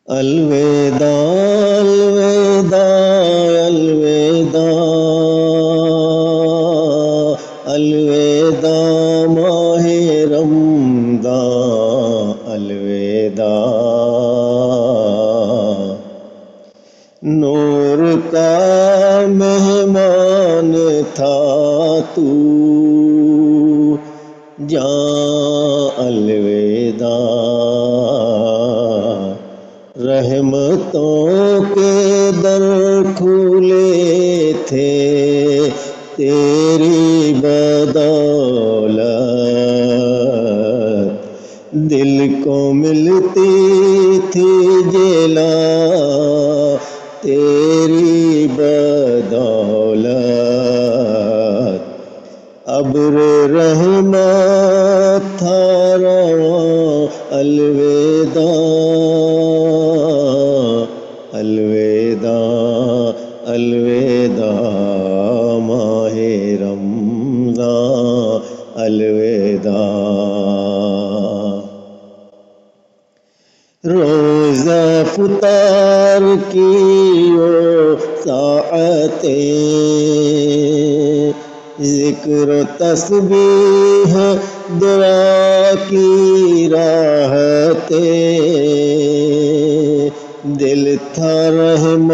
الوداع الوداع الوداع الوداع ماہ رمضان الوداع نور کا مہمان تھا تو جاں الوداع رحمتوں کے در کھلے تھے تیری بدولت دل کو ملتی تھی جلا تیری بدولت ابر رحمت تھا رواں الوداع الوداع الوداع ماہ رمضان الوداع روزہ فطار کی وہ ساعتیں ذکر و تسبیح دعا کی راحتیں دل تھا رحمت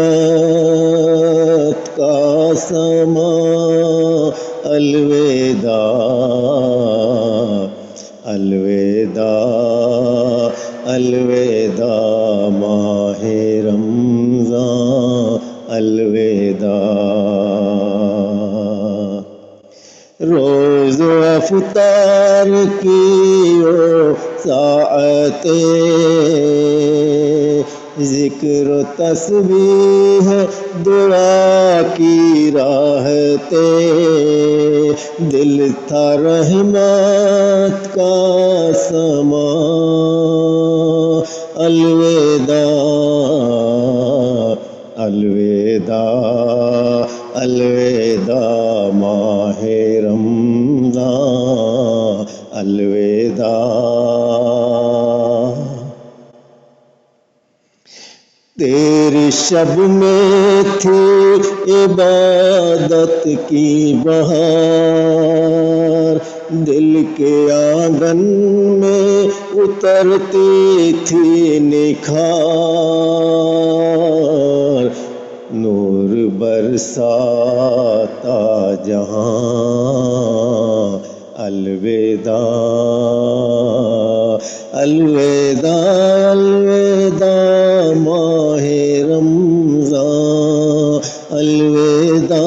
کا سما الوداع الوداع الوداع ماہ رمضان الوداع روز افطار کی وہ ساعتیں ذکر و تسبیح دعا کی راحتیں دل تھا رحمت کا سما الوداع الوداع الوداع ماہ رمضان الوداع تیری شب میں تھی عبادت کی بہار دل کے آنگن میں اترتی تھی نکھار نور برساتا جہاں الوداع الوداع الوداع ماہ رمضان الوداع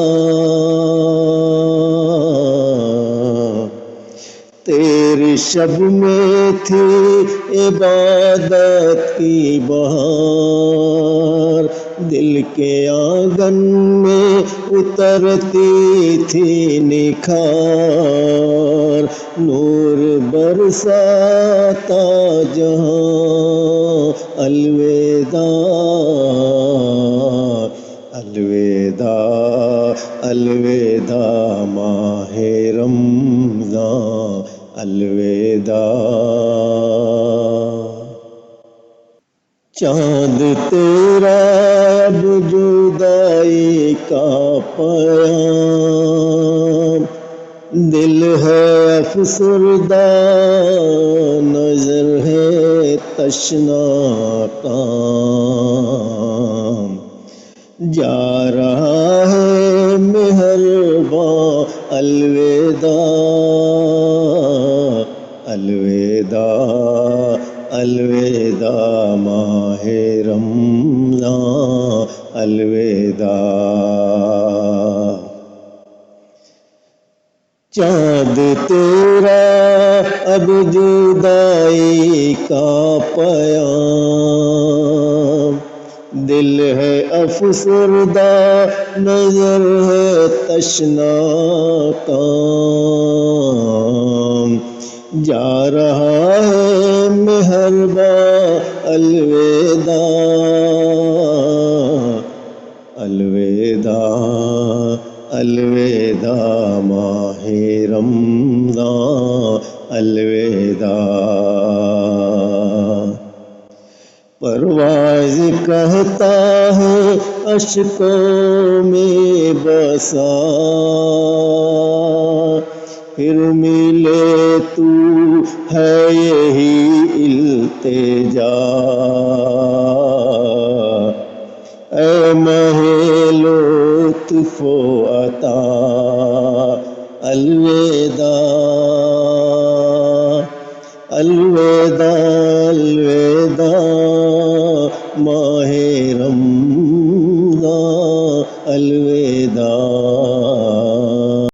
تیری شب میں تھی عبادت کی بہار دل کے آنگن میں اترتی تھی نکھار نور برساتا جہاں الوداع الوداع الوداع ماہ رمضان الوداع چاند تیرا اب جدائی کا پیام دل ہے افسردہ نظر ہے تشنا کام جا رہا ہے مہرباں الوداع الوداع الوداع ماہ رمضان الوداع چاند تیرا اب جدائی کا پیام دل ہے افسردہ نظر ہے تشنا کام جا رہا ہے مہرباں الوداع الوداع الوداع ماہ رمضان الوداع پرواز کہتا ہے اشکوں میں بسا، پھر ملے تو ہے یہی التجا، اے ماہ لطف و عطا الوداع، الوداع الوداع